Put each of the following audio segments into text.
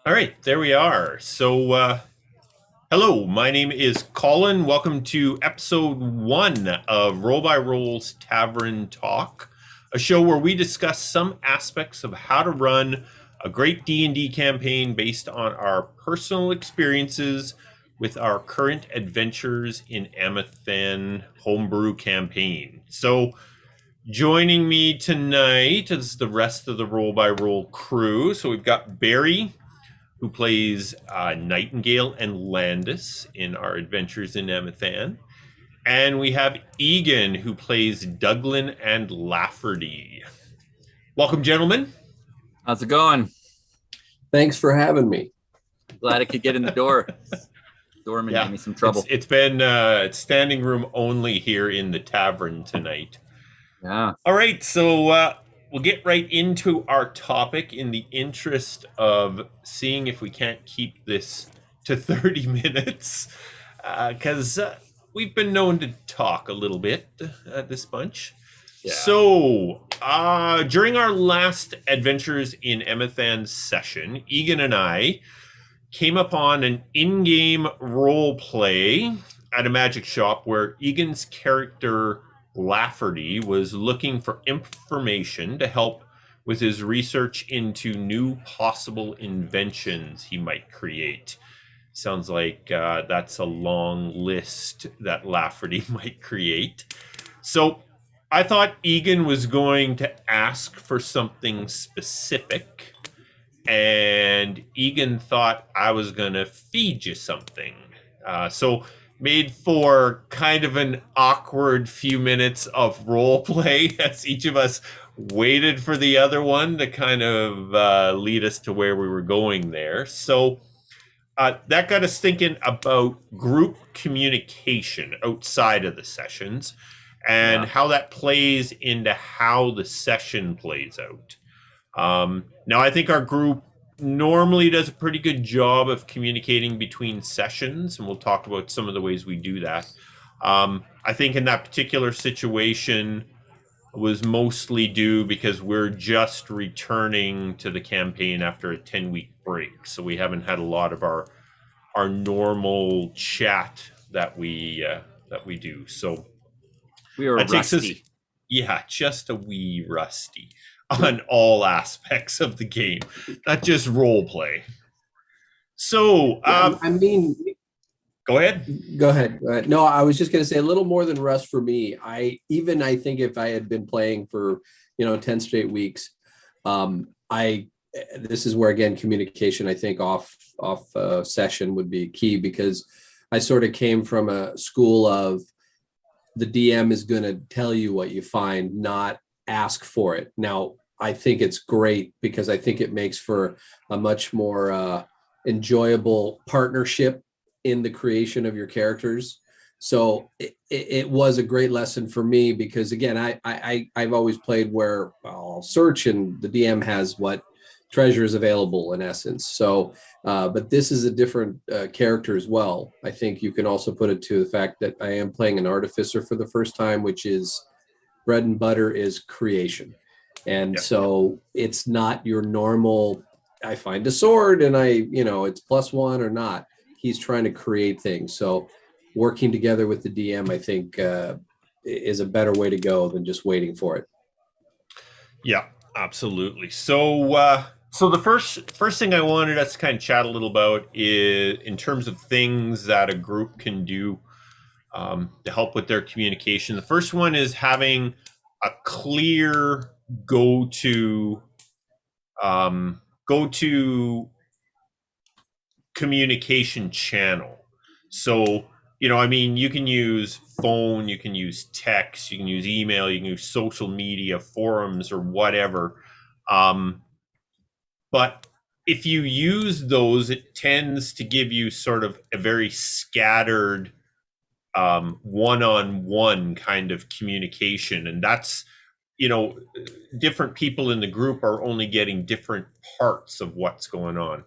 All right, there we are. Hello, my name is Colin. Welcome to episode one of Roll by Roll's Tavern Talk, a show where we discuss some aspects of how to run a great D&D campaign based on our personal experiences with our current adventures in Emathan homebrew campaign. So, joining me tonight is the rest of the Roll by Roll crew. So we've got Barry, who plays Nightingale and Landis in our adventures in Emathan. And we have Egan, who plays Douglin and Lafferty. Welcome, gentlemen. How's it going? Thanks for having me. Glad I could get in the door. Doorman gave me some trouble. It's been standing room only here in the tavern tonight. Yeah. All right, so we'll get right into our topic in the interest of seeing if we can't keep this to 30 minutes, because we've been known to talk a little bit at this bunch. Yeah. So, during our last Adventures in Emathan session, Egan and I came upon an in-game role play at a magic shop where Egan's character Lafferty was looking for information to help with his research into new possible inventions he might create. Sounds like that's a long list that Lafferty might create. So I thought Egan was going to ask for something specific, and Egan thought I was going to feed you something. So made for kind of an awkward few minutes of role play as each of us waited for the other one to kind of lead us to where we were going there. So that got us thinking about group communication outside of the sessions and how that plays into how the session plays out. Now, I think our group normally does a pretty good job of communicating between sessions, and we'll talk about some of the ways we do that. I think in that particular situation was mostly due because we're just returning to the campaign after a 10-week break, so we haven't had a lot of our normal chat that we do. So we are rusty. Just a wee rusty on all aspects of the game, not just role play. So, go ahead. Go ahead. No, I was just going to say a little more than rust for me. I think if I had been playing for 10 straight weeks, this is where again communication I think off session would be key, because I sort of came from a school of the DM is going to tell you what you find, not ask for it. Now, I think it's great because I think it makes for a much more enjoyable partnership in the creation of your characters. So it was a great lesson for me because, again, I've always played where I'll search and the DM has what treasures available in essence. So, but this is a different character as well. I think you can also put it to the fact that I am playing an artificer for the first time, which is bread and butter is creation. And so it's not your normal, I find a sword and it's +1 or not. He's trying to create things. So working together with the DM, I think, is a better way to go than just waiting for it. Yeah, absolutely. So, so the first thing I wanted us to kind of chat a little about is in terms of things that a group can do to help with their communication. The first one is having a clear go-to communication channel. So, you can use phone, you can use text, you can use email, you can use social media, forums, or whatever. But if you use those, it tends to give you sort of a very scattered one-on-one kind of communication. And that's, different people in the group are only getting different parts of what's going on.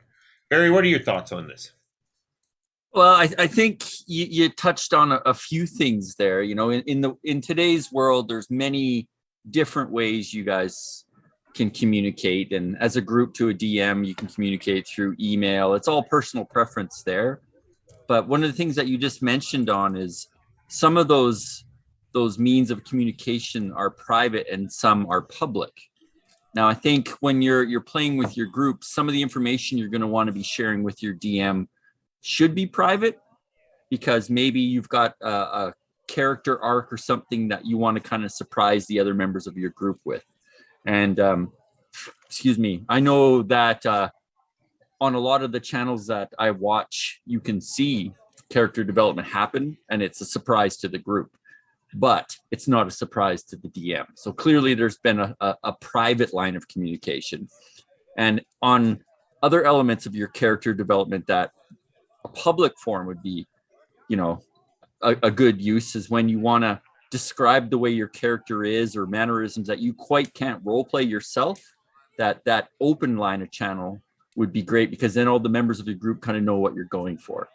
Barry, what are your thoughts on this? Well, I think you touched on a few things there. In today's world, there's many different ways you guys can communicate, and as a group to a DM, you can communicate through email. It's all personal preference there. But one of the things that you just mentioned on is some of those means of communication are private and some are public. Now, I think when you're playing with your group, some of the information you're going to want to be sharing with your DM should be private, because maybe you've got a character arc or something that you want to kind of surprise the other members of your group with. And excuse me, I know that on a lot of the channels that I watch, you can see character development happen, and it's a surprise to the group, but it's not a surprise to the DM. So clearly there's been a private line of communication. And on other elements of your character development, that a public form would be, you know, a good use is when you want to describe the way your character is or mannerisms that you quite can't role play yourself. That open line of channel would be great, because then all the members of your group kind of know what you're going for.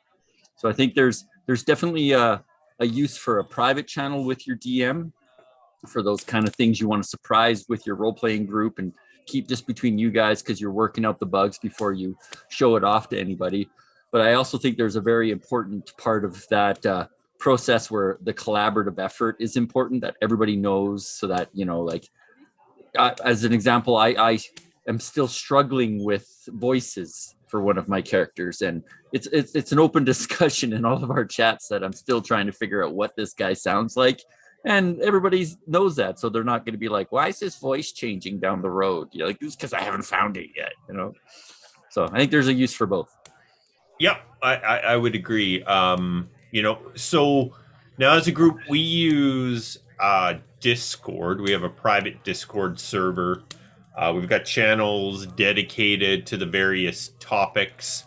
So I think there's definitely a use for a private channel with your DM for those kind of things you want to surprise with your role-playing group and keep just between you guys, because you're working out the bugs before you show it off to anybody. But I also think there's a very important part of that process where the collaborative effort is important, that everybody knows, so that, you know, like as an example, I am still struggling with voices for one of my characters, and it's an open discussion in all of our chats that I'm still trying to figure out what this guy sounds like, and everybody knows that, so they're not going to be like, why is his voice changing down the road? You're like, it's because I haven't found it yet, you know. So I think there's a use for both. Yep, I would agree. You know, so now as a group, we use Discord. We have a private Discord server. We've got channels dedicated to the various topics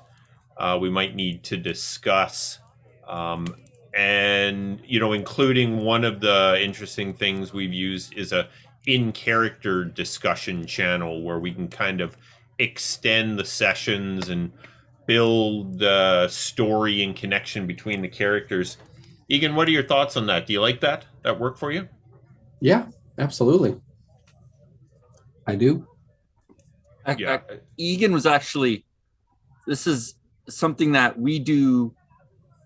we might need to discuss. And, you know, including one of the interesting things we've used is a in-character discussion channel where we can kind of extend the sessions and build story and connection between the characters. Egan, what are your thoughts on that? Do you like that? That work for you? Yeah, absolutely. I do. Yeah. Egan was actually, this is something that we do,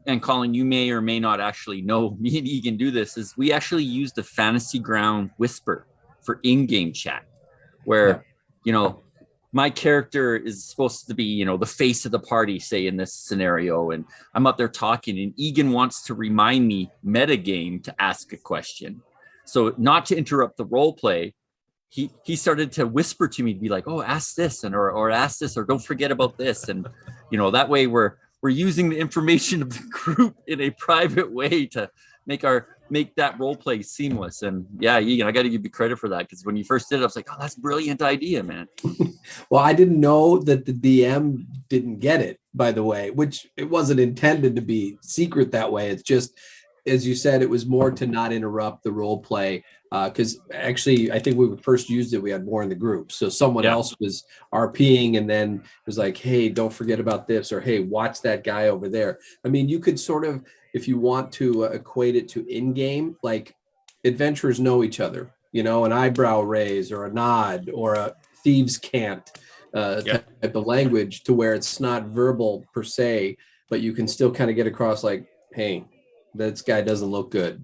and Colin, you may or may not actually know, me and Egan do this, is we actually use the Fantasy Ground Whisper for in-game chat, where, you know, my character is supposed to be, you know, the face of the party, say in this scenario, and I'm up there talking, and Egan wants to remind me metagame to ask a question. So not to interrupt the role play, he started to whisper to me to be like, oh, ask this, and or ask this, or don't forget about this. And, you know, that way we're using the information of the group in a private way to make that role play seamless. And yeah, Egan, I got to give you credit for that, because when you first did it, I was like, oh, that's a brilliant idea, man. Well, I didn't know that the DM didn't get it, by the way, which it wasn't intended to be secret that way. It's just, as you said, it was more to not interrupt the role play. Because actually, I think when we first used it, we had more in the group. So someone else was RPing and then was like, hey, don't forget about this, or hey, watch that guy over there. I mean, you could sort of, if you want to equate it to in-game, like adventurers know each other, you know, an eyebrow raise or a nod or a thieves can't type of language, to where it's not verbal per se, but you can still kind of get across like, hey, this guy doesn't look good.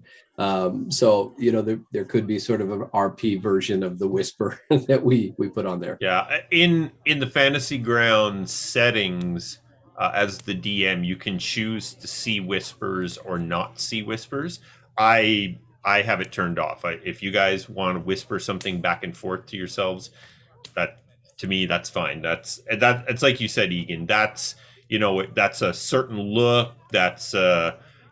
So, you know, there could be sort of an RP version of the whisper that we put on there. Yeah, in the Fantasy Ground settings, as the DM, you can choose to see whispers or not see whispers. I have it turned off. If you guys want to whisper something back and forth to yourselves, that, to me, that's fine. It's like you said, Egan. That's, you know, that's a certain look. That's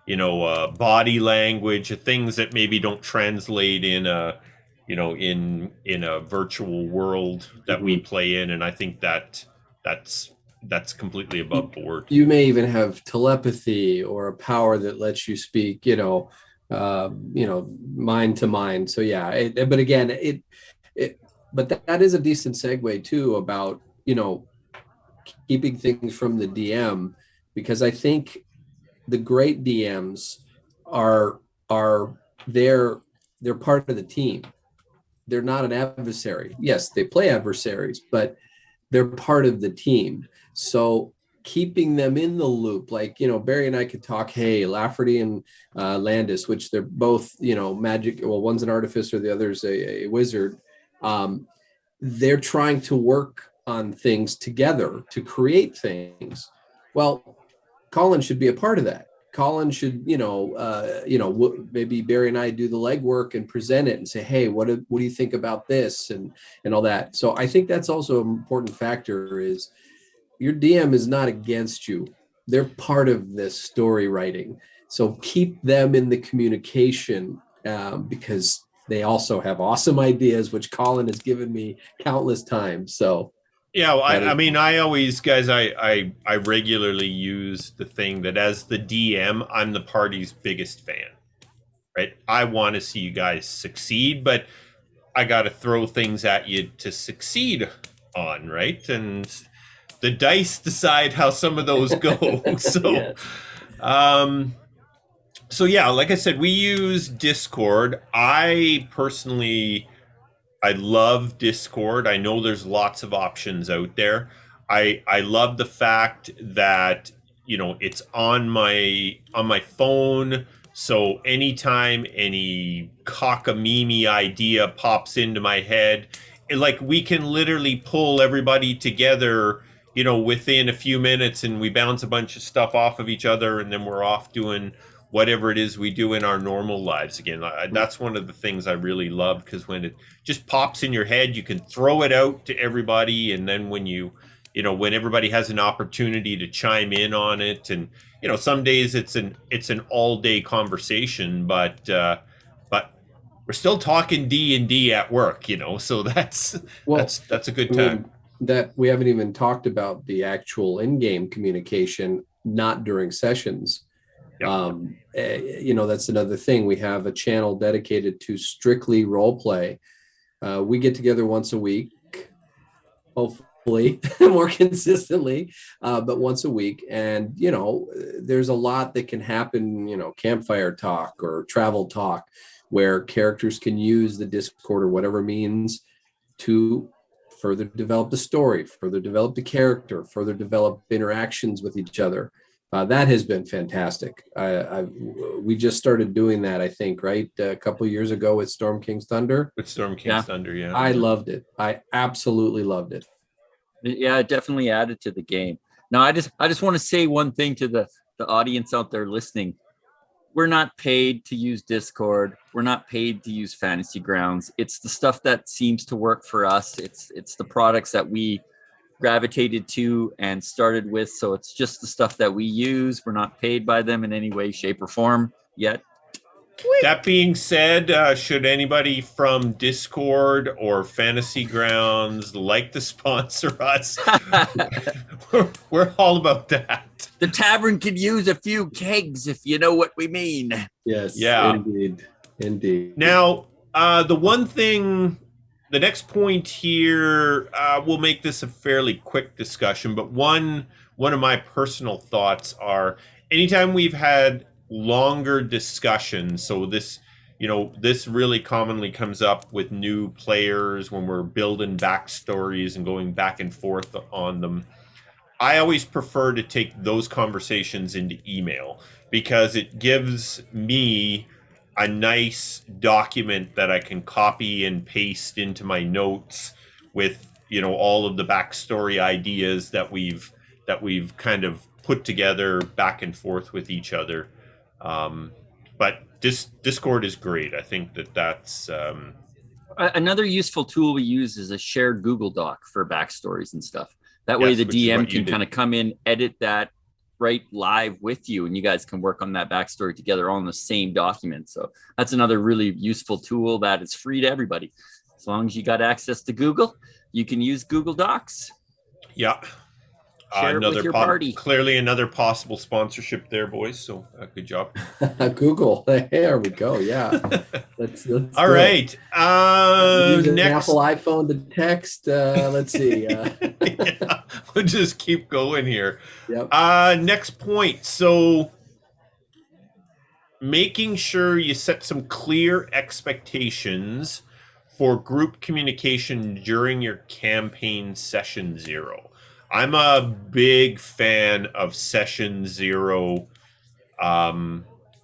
you know, body language, things that maybe don't translate in a, you know, in a virtual world that we play in. And I think that's completely above board. You may even have telepathy or a power that lets you speak, you know, mind to mind. So yeah, but again, but that is a decent segue too about, you know, keeping things from the DM, because I think the great DMs are they're part of the team. they're not an adversary. Yes, they play adversaries, but they're part of the team. So keeping them in the loop, like, Barry and I could talk, hey, Lafferty and Landis, which they're both, magic. Well, one's an artificer, the other's a wizard. They're trying to work on things together to create things. Well, Colin should be a part of that. Colin should, maybe Barry and I do the legwork and present it and say, hey, what do you think about this and all that. So I think that's also an important factor is your DM is not against you. They're part of this story writing. So keep them in the communication because they also have awesome ideas, which Colin has given me countless times. So yeah, well, I mean, I always, guys, I regularly use the thing that as the DM, I'm the party's biggest fan, right? I want to see you guys succeed, but I got to throw things at you to succeed on, right? And the dice decide how some of those go. So, yes. So yeah, like I said, we use Discord. I personally, I love Discord. I know there's lots of options out there. I love the fact that it's on my phone. So anytime any cockamamie idea pops into my head, like we can literally pull everybody together, within a few minutes, and we bounce a bunch of stuff off of each other, and then we're off doing whatever it is we do in our normal lives again. That's one of the things I really love, because when it just pops in your head, you can throw it out to everybody, and then when everybody has an opportunity to chime in on it, and some days it's an all day conversation, but we're still talking D&D at work, so that's a good time. That we haven't even talked about the actual in-game communication, not during sessions. Yep. That's another thing. We have a channel dedicated to strictly role play. We get together once a week, hopefully more consistently, but once a week. And, there's a lot that can happen, campfire talk or travel talk, where characters can use the Discord or whatever means to further develop the story, further develop the character, further develop interactions with each other. That has been fantastic. We just started doing that, I think, right? A couple of years ago with Storm King's Thunder. With Storm King's Thunder, yeah. I loved it. I absolutely loved it. Yeah, it definitely added to the game. Now, I just want to say one thing to the audience out there listening. We're not paid to use Discord. We're not paid to use Fantasy Grounds. It's the stuff that seems to work for us. It's the products that we gravitated to and started with. So it's just the stuff that we use. We're not paid by them in any way, shape, or form yet. That being said, should anybody from Discord or Fantasy Grounds like to sponsor us, we're all about that. The tavern could use a few kegs, if you know what we mean. Yes, yeah, indeed. Now, the next point here, we'll make this a fairly quick discussion, but one of my personal thoughts are, anytime we've had longer discussions, so this really commonly comes up with new players when we're building backstories and going back and forth on them. I always prefer to take those conversations into email, because it gives me a nice document that I can copy and paste into my notes with all of the backstory ideas that we've kind of put together back and forth with each other. But Discord is great. I think that's another useful tool we use is a shared Google Doc for backstories and stuff. That way the DM can kind of come in, edit that right live with you, and you guys can work on that backstory together all in the same document. So that's another really useful tool that is free to everybody. As long as you got access to Google, you can use Google Docs. Yeah. Share it with your party. Clearly another possible sponsorship there, boys. So good job. Google. There we go. Yeah. Let's all right. Next Apple iPhone to text. Let's see. Yeah, we'll just keep going here. Yep. Next point. So making sure you set some clear expectations for group communication during your campaign session 0. I'm a big fan of session 0,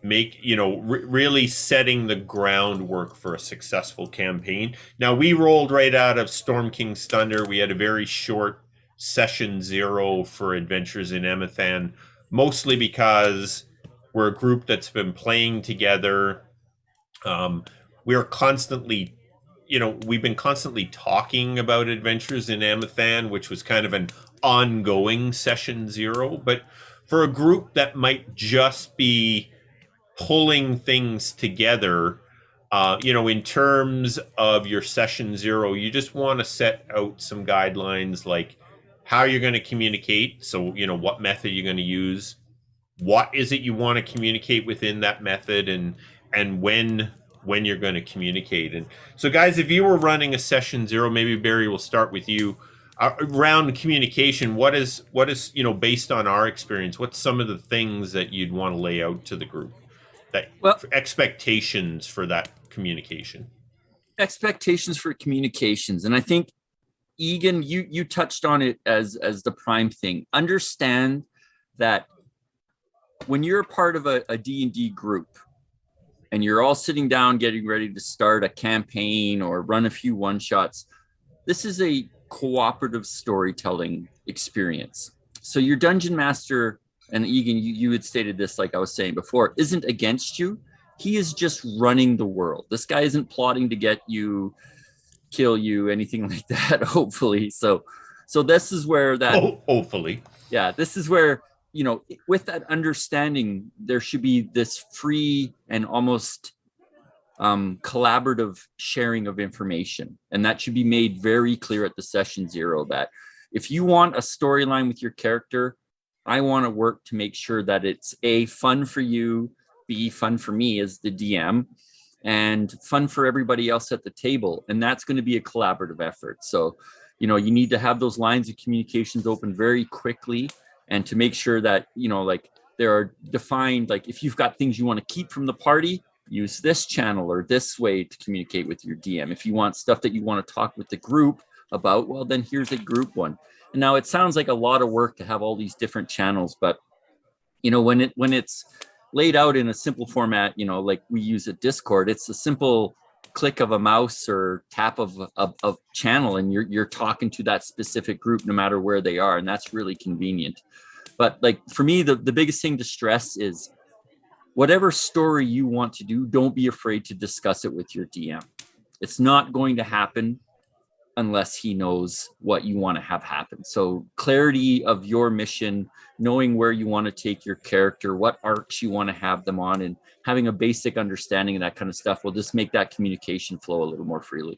really setting the groundwork for a successful campaign. Now, we rolled right out of Storm King's Thunder. We had a very short session 0 for Adventures in Emathan, mostly because we're a group that's been playing together. We're constantly, we've been constantly talking about Adventures in Emathan, which was kind of an ongoing session 0. But for a group that might just be pulling things together, in terms of your session 0, you just want to set out some guidelines like how you're going to communicate. So, what method you're going to use, what is it you want to communicate within that method, and when you're going to communicate. And so, guys, if you were running a session 0, maybe Barry, will start with you. Around communication, what is based on our experience, what's some of the things that you'd want to lay out to the group, that Well, expectations for that communication? expectations for communications, and I think Egan, you touched on it as the prime thing. Understand that when you're part of a D&D group and you're all sitting down getting ready to start a campaign or run a few one-shots, this is a cooperative storytelling experience. So your dungeon master, and Egan, you had stated this, like I was saying before, isn't against you. He is just running the world. This guy isn't plotting to get you, kill you, anything like that, hopefully. So this is where that, hopefully, yeah, this is where, with that understanding, there should be this free and almost collaborative sharing of information. And that should be made very clear at the session 0, that if you want a storyline with your character, I want to work to make sure that it's A, fun for you, B, fun for me as the DM, and fun for everybody else at the table. And that's going to be a collaborative effort. So, you need to have those lines of communications open very quickly, and to make sure that, there are defined, like if you've got things you want to keep from the party, use this channel or this way to communicate with your DM. If you want stuff that you want to talk with the group about, well, then here's a group one. And now it sounds like a lot of work to have all these different channels, but when it's laid out in a simple format, like we use at Discord, it's a simple click of a mouse or tap of channel, and you're talking to that specific group no matter where they are, and that's really convenient. But like for me, the biggest thing to stress is whatever story you want to do, don't be afraid to discuss it with your DM. It's not going to happen unless he knows what you want to have happen. So clarity of your mission, knowing where you want to take your character, what arcs you want to have them on, and having a basic understanding of that kind of stuff will just make that communication flow a little more freely.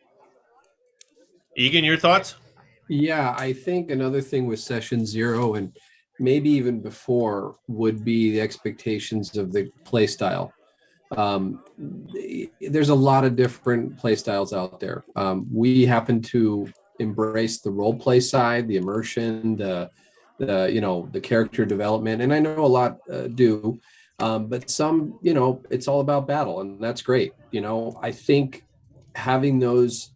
Egan, your thoughts? Yeah, I think another thing with session 0, and maybe even before, would be the expectations of the play style. There's a lot of different play styles out there. We happen to embrace the role play side, the immersion, the character development, and I know a lot do, but some, it's all about battle, and that's great. I think having those,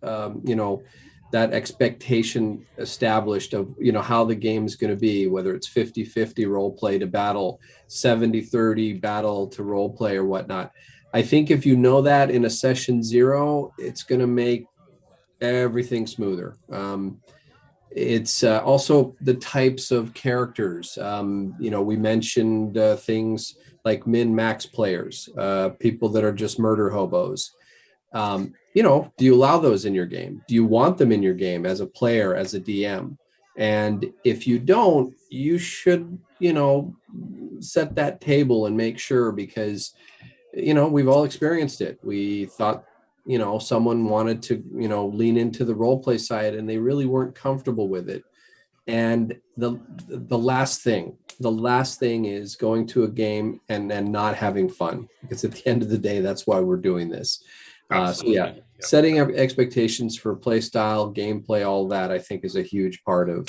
that expectation established of, how the game is going to be, whether it's 50-50 role play to battle, 70-30 battle to role play or whatnot. I think if you know that in a session 0, it's going to make everything smoother. It's also the types of characters. We mentioned things like min-max players, people that are just murder hobos. Do you allow those in your game? Do you want them in your game as a player, as a DM? And if you don't, you should, set that table and make sure, because, we've all experienced it. We thought, someone wanted to, lean into the role play side and they really weren't comfortable with it. And the last thing is going to a game and not having fun, because at the end of the day, that's why we're doing this. Setting up expectations for play style, gameplay, all that, I think is a huge part of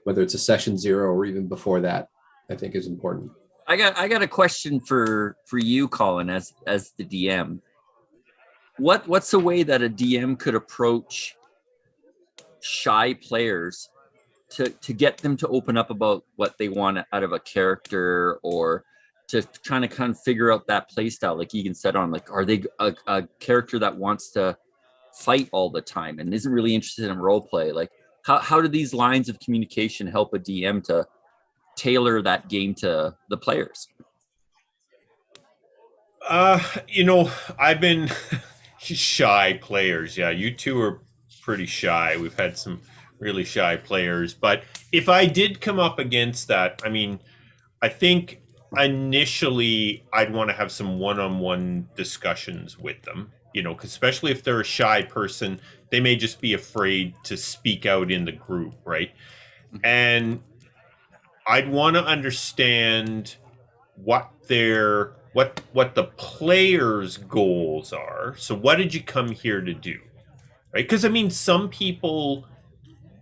whether it's a session 0 or even before that, I think is important. I got a question for you, Colin, as the DM. what's a way that a DM could approach shy players to get them to open up about what they want out of a character, or to kind of figure out that play style, like Egan said, on like, are they a character that wants to fight all the time and isn't really interested in role play? Like, how do these lines of communication help a DM to tailor that game to the players? I've been shy players. Yeah, you two are pretty shy. We've had some really shy players, but if I did come up against that, I mean, I think initially I'd want to have some one-on-one discussions with them, 'cause especially if they're a shy person, they may just be afraid to speak out in the group, right? And I'd want to understand what the players' goals are. So what did you come here to do? Right? Because I mean, some people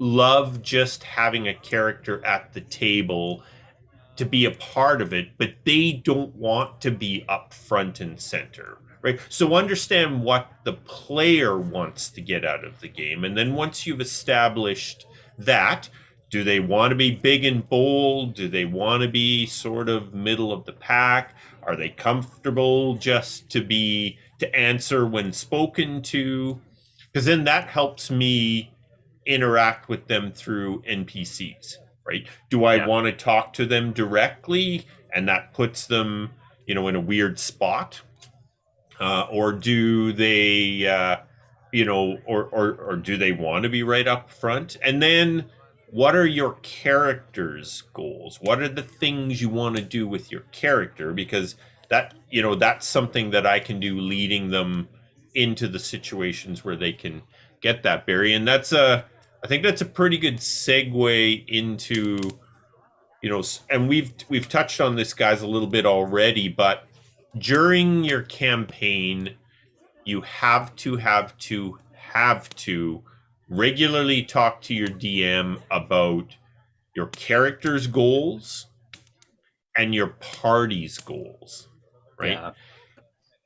love just having a character at the table to be a part of it, but they don't want to be up front and center, right? So understand what the player wants to get out of the game. And then once you've established that, do they want to be big and bold? Do they want to be sort of middle of the pack? Are they comfortable just to answer when spoken to? Because then that helps me interact with them through NPCs, right? Do I Yeah. want to talk to them directly and that puts them, in a weird spot? Or do they, or do they want to be right up front? And then what are your character's goals? What are the things you want to do with your character? Because that's something that I can do leading them into the situations where they can get that, Barry. And I think that's a pretty good segue into, and we've touched on this, guys, a little bit already, but during your campaign, you have to regularly talk to your DM about your character's goals and your party's goals, right? Yeah.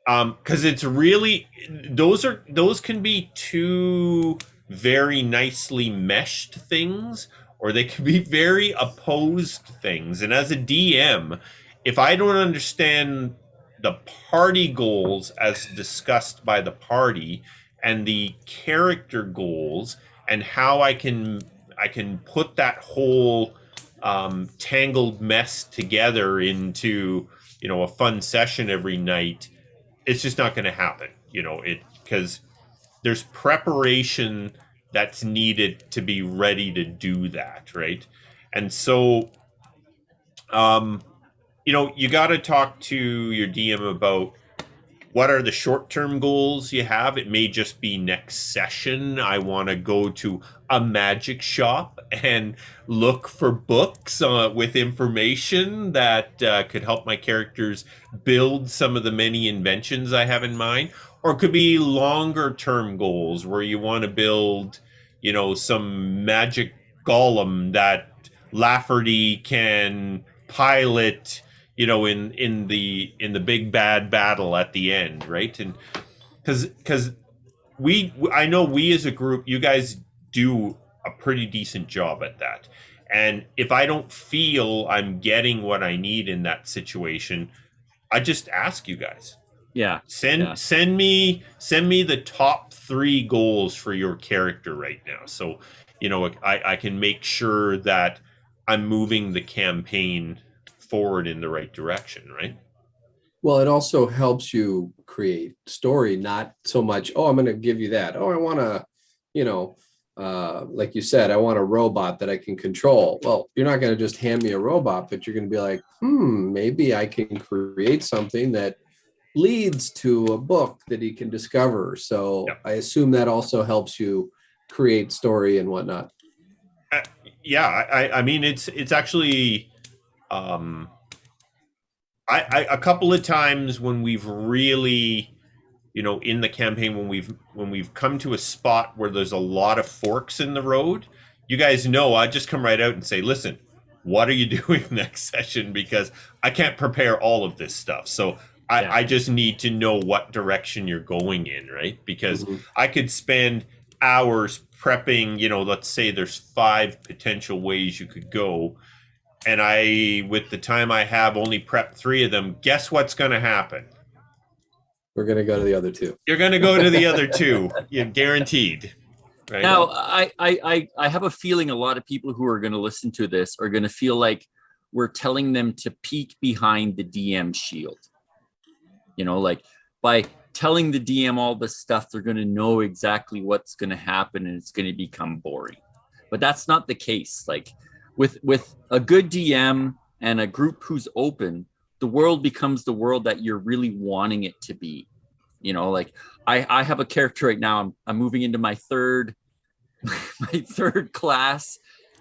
Because it's really those can be two very nicely meshed things, or they can be very opposed things. And as a DM, if I don't understand the party goals as discussed by the party and the character goals and how I can put that whole tangled mess together into a fun session every night, it's just not going to happen, it because there's preparation that's needed to be ready to do that, right? And so you got to talk to your DM about what are the short-term goals you have. It may just be next session I want to go to a magic shop and look for books with information that could help my characters build some of the many inventions I have in mind. Or it could be longer term goals where you want to build some magic golem that Lafferty can pilot, in the big bad battle at the end, right? And because I know we as a group, you guys do a pretty decent job at that. And if I don't feel I'm getting what I need in that situation, I just ask you guys, Yeah. send Yeah. send me the top 3 goals for your character right now, so I can make sure that I'm moving the campaign forward in the right direction, right? Well, it also helps you create story, not so much, oh, I'm going to give you that. Oh, I want to, you know, like you said, I want a robot that I can control. Well, you're not going to just hand me a robot, but you're going to be like, maybe I can create something that leads to a book that he can discover. So Yeah. I assume that also helps you create story and whatnot. uh, yeah, I mean, it's actually um I a couple of times when we've really, in the campaign, when we've come to a spot where there's a lot of forks in the road, you guys know I just come right out and say, listen, what are you doing next session? Because I can't prepare all of this stuff. So I just need to know what direction you're going in, right? Because I could spend hours prepping, let's say there's 5 potential ways you could go. And with the time I have, only prep 3 of them. Guess what's going to happen? We're going to go to the other 2. You're going to go to the other 2. You're guaranteed. Right? Now, I have a feeling a lot of people who are going to listen to this are going to feel like we're telling them to peek behind the DM shield. Like by telling the DM all this stuff, they're going to know exactly what's going to happen and it's going to become boring. But that's not the case. Like with a good DM and a group who's open, the world becomes the world that you're really wanting it to be. Like I have a character right now. I'm moving into my third class.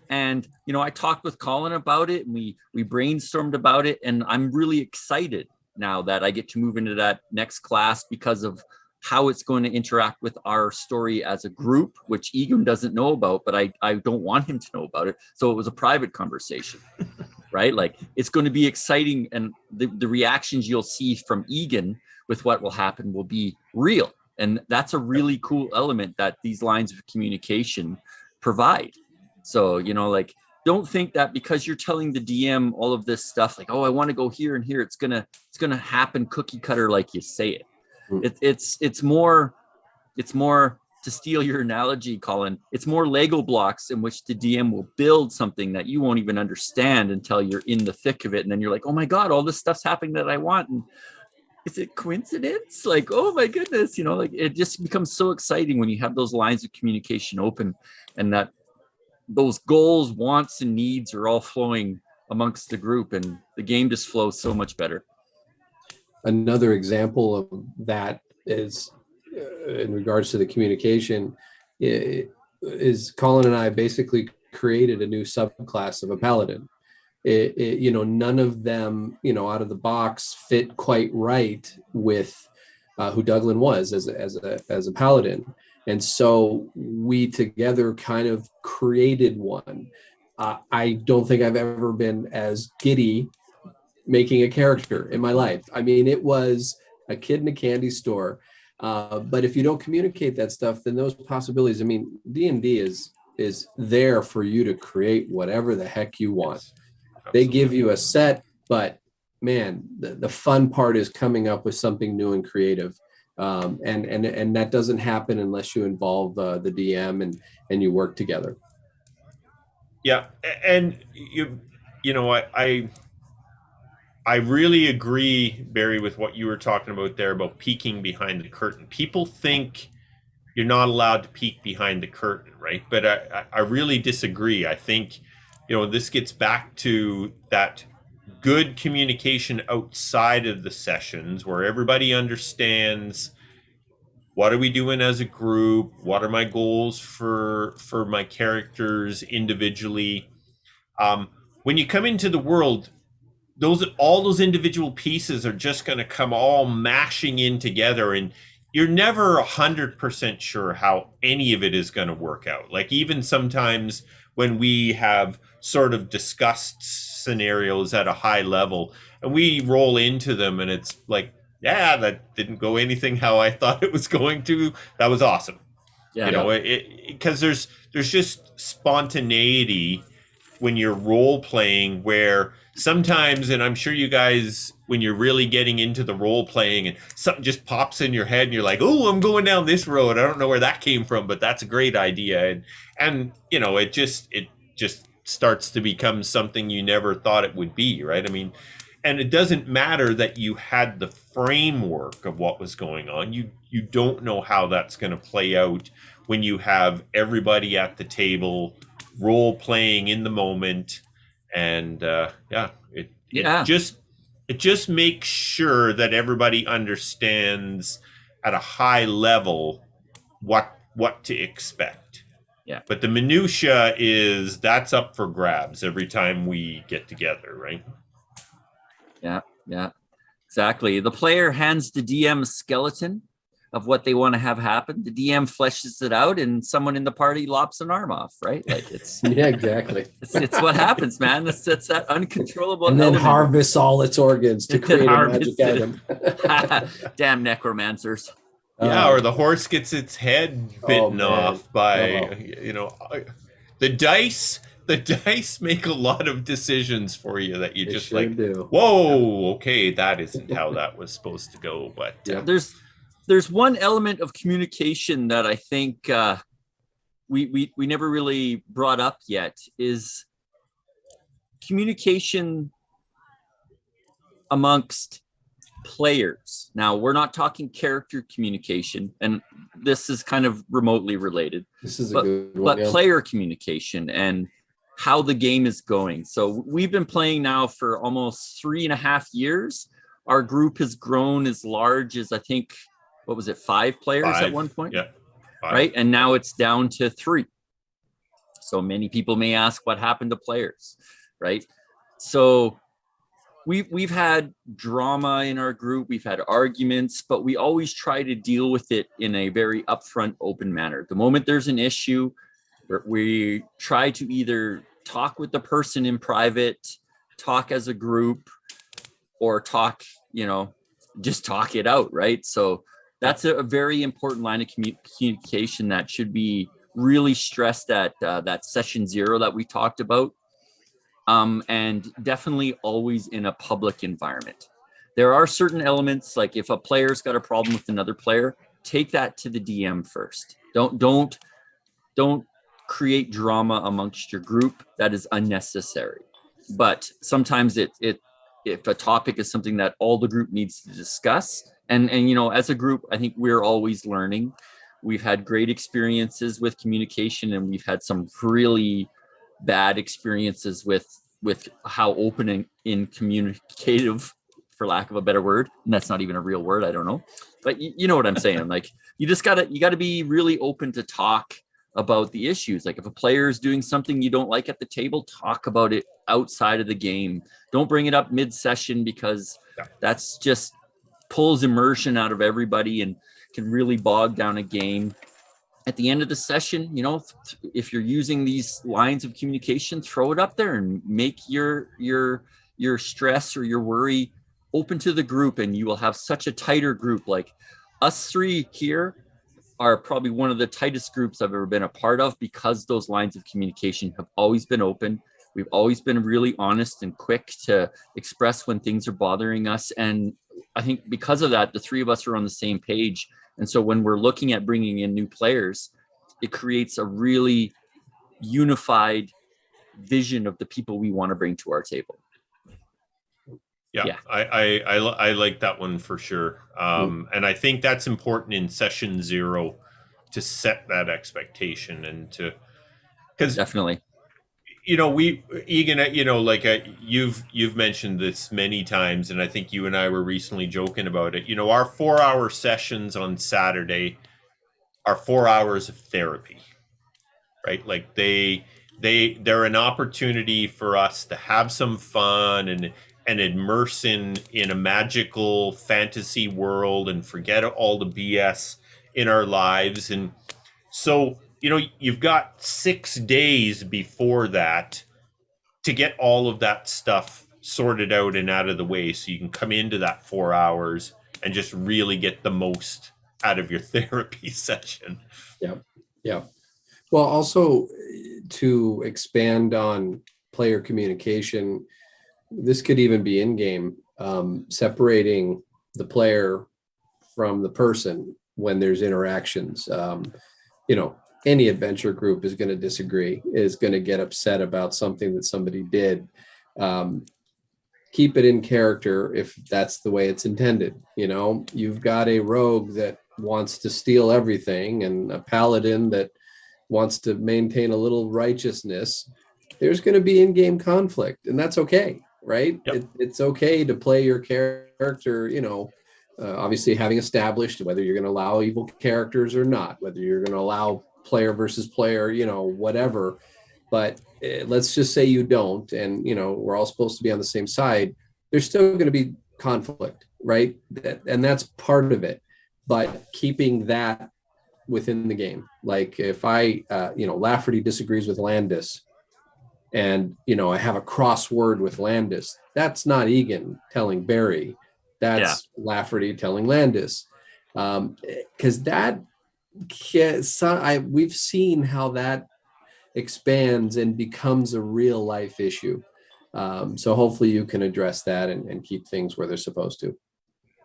And, I talked with Colin about it and we brainstormed about it. And I'm really excited now that I get to move into that next class because of how it's going to interact with our story as a group, which Egan doesn't know about, but I don't want him to know about it. So it was a private conversation, right? Like it's going to be exciting. And the reactions you'll see from Egan with what will happen will be real. And that's a really cool element that these lines of communication provide. So, like, don't think that because you're telling the DM all of this stuff, like, oh, I want to go here and here, it's gonna happen cookie cutter like you say it. It's more to steal your analogy, Colin. It's more Lego blocks in which the DM will build something that you won't even understand until you're in the thick of it, and then you're like, oh my god, all this stuff's happening that I want. And is it coincidence? Like, oh my goodness, like it just becomes so exciting when you have those lines of communication open and that those goals, wants, and needs are all flowing amongst the group, and the game just flows so much better. Another example of that is in regards to the communication is Colin and I basically created a new subclass of a paladin. None of them, out of the box fit quite right with who Douglin was as a paladin. And so we together kind of created one. I don't think I've ever been as giddy making a character in my life. I mean, it was a kid in a candy store. But if you don't communicate that stuff, then those possibilities, I mean, D&D is there for you to create whatever the heck you want. Yes, they give you a set, but man, the fun part is coming up with something new and creative. And that doesn't happen unless you involve the DM and you work together. Yeah, and I really agree, Barry, with what you were talking about there about peeking behind the curtain. People think you're not allowed to peek behind the curtain, right? But I really disagree. I think this gets back to that good communication outside of the sessions where everybody understands what are we doing as a group, what are my goals for my characters individually. When you come into the world, all those individual pieces are just going to come all mashing in together, and you're never 100% sure how any of it is going to work out. Like even sometimes when we have sort of discussed scenarios at a high level and we roll into them and it's like, yeah, that didn't go anything how I thought it was going to. That was awesome. Yeah. Because there's just spontaneity when you're role playing where sometimes, and I'm sure you guys, when you're really getting into the role playing and something just pops in your head and you're like, oh, I'm going down this road. I don't know where that came from, but that's a great idea. And it just starts to become something you never thought it would be, right? I mean, and it doesn't matter that you had the framework of what was going on. You don't know how that's going to play out when you have everybody at the table role playing in the moment. And it just makes sure that everybody understands at a high level what to expect. Yeah. But the minutia that's up for grabs every time we get together, right? Yeah, exactly. The player hands the DM a skeleton of what they want to have happen. The DM fleshes it out, and someone in the party lops an arm off, right? Like it's Yeah, exactly. it's what happens, man. It's that uncontrollable And then element. harvests all its organs to And then create a harvests magic it. item. Damn necromancers. Yeah, or the horse gets its head bitten man. off by, Oh. the dice. The dice make a lot of decisions for you that you They just sure like, do. whoa, okay, that isn't how that was supposed to go. But Yep. There's one element of communication that I think we never really brought up yet, is communication amongst players. Now, we're not talking character communication, and this is kind of remotely related. This is a good one. But player communication and how the game is going. So we've been playing now for almost 3.5 years. Our group has grown as large as, I think, what was it, 5 players at one point? Yeah. 5. Right. And now it's down to 3. So many people may ask what happened to players, right? So we've had drama in our group, we've had arguments, but we always try to deal with it in a very upfront, open manner. The moment there's an issue, we try to either talk with the person in private, talk as a group, or talk, just talk it out, right? So that's a very important line of communication that should be really stressed at that session 0 that we talked about. And definitely always in a public environment. There are certain elements, like if a player's got a problem with another player, take that to the DM first. Don't create drama amongst your group. That is unnecessary. But sometimes if a topic is something that all the group needs to discuss, and as a group, I think we're always learning. We've had great experiences with communication, and we've had some really bad experiences with how open and in communicative, for lack of a better word, and that's not even a real word, I don't know, but you know what I'm saying. Like you gotta be really open to talk about the issues. Like if a player is doing something you don't like at the table, talk about it outside of the game. Don't bring it up mid-session, because that's just pulls immersion out of everybody and can really bog down a game. At the end of the session, if you're using these lines of communication, throw it up there and make your stress or your worry open to the group, and you will have such a tighter group. Like us 3 here are probably one of the tightest groups I've ever been a part of, because those lines of communication have always been open. We've always been really honest and quick to express when things are bothering us. And I think because of that, the 3 of us are on the same page. And so when we're looking at bringing in new players, it creates a really unified vision of the people we want to bring to our table. Yeah. I like that one for sure. And I think that's important in session 0 to set that expectation, and because definitely, Egan, you've mentioned this many times, and I think you and I were recently joking about it. Our 4-hour sessions on Saturday are 4 hours of therapy, right? Like they're an opportunity for us to have some fun and immerse in a magical fantasy world and forget all the BS in our lives. And so, you've got 6 days before that to get all of that stuff sorted out and out of the way, so you can come into that 4 hours and just really get the most out of your therapy session. Yeah. Well, also to expand on player communication, this could even be in game, separating the player from the person when there's interactions. Any adventure group is going to disagree, is going to get upset about something that somebody did. Keep it in character if that's the way it's intended. You've got a rogue that wants to steal everything and a paladin that wants to maintain a little righteousness. There's going to be in-game conflict, and that's okay, right? Yep. It's okay to play your character, obviously having established whether you're going to allow evil characters or not, whether you're going to allow player versus player, whatever. But let's just say you don't, and, we're all supposed to be on the same side. There's still going to be conflict, right? And that's part of it. but keeping that within the game. Like if I, Lafferty disagrees with Landis, and I have a crossword with Landis, that's not Egan telling Barry, that's Lafferty telling Landis, because we've seen how that expands and becomes a real life issue. So hopefully you can address that and keep things where they're supposed to.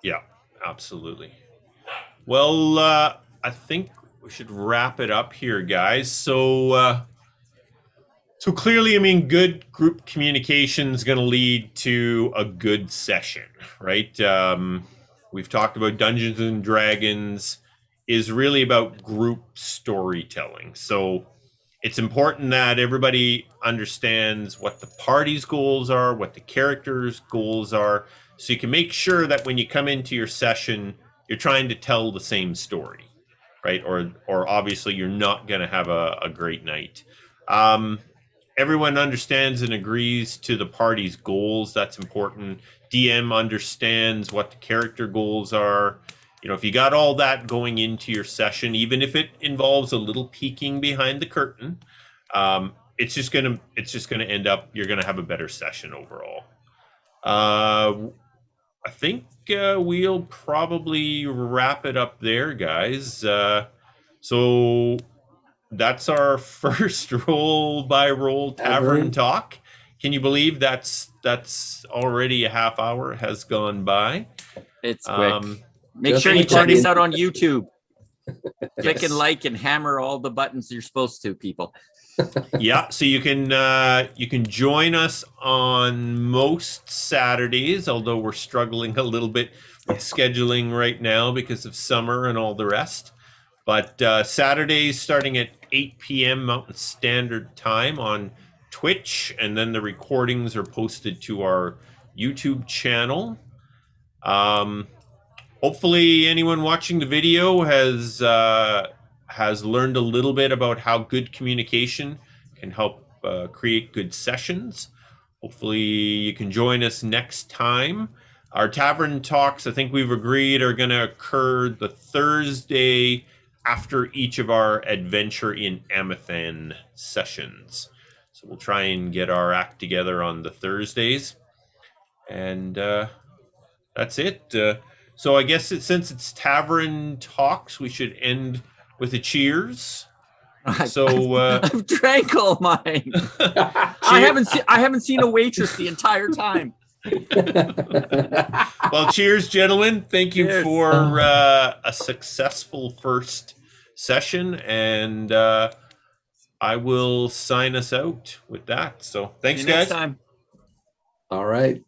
Yeah, absolutely. Well, I think we should wrap it up here, guys. So clearly, I mean, good group communication is going to lead to a good session, right? We've talked about Dungeons and Dragons is really about group storytelling. So it's important that everybody understands what the party's goals are, what the characters' goals are, so you can make sure that when you come into your session, you're trying to tell the same story, right? Or obviously you're not going to have a great night. Everyone understands and agrees to the party's goals. That's important. DM understands what the character goals are. If you got all that going into your session, even if it involves a little peeking behind the curtain, it's just gonna end up, you're gonna have a better session overall. I think we'll probably wrap it up there, guys. So that's our first roll by roll tavern talk. Can you believe that's already a half hour has gone by? It's quick. Make sure you check us out on YouTube. Click and like and hammer all the buttons you're supposed to, people. Yeah, so you can join us on most Saturdays, although we're struggling a little bit with scheduling right now because of summer and all the rest. But Saturdays starting at 8 p.m. Mountain Standard Time on Twitch, and then the recordings are posted to our YouTube channel. Hopefully anyone watching the video has learned a little bit about how good communication can help create good sessions. Hopefully you can join us next time. Our tavern talks, I think we've agreed, are going to occur the Thursday after each of our adventure in Emathan sessions. So we'll try and get our act together on the Thursdays. And that's it. So I guess since it's tavern talks, we should end with a cheers. So I've drank all mine. I haven't seen a waitress the entire time. Well, cheers, gentlemen. Thank you for a successful first session, and I will sign us out with that. So thanks, guys. Next time. All right.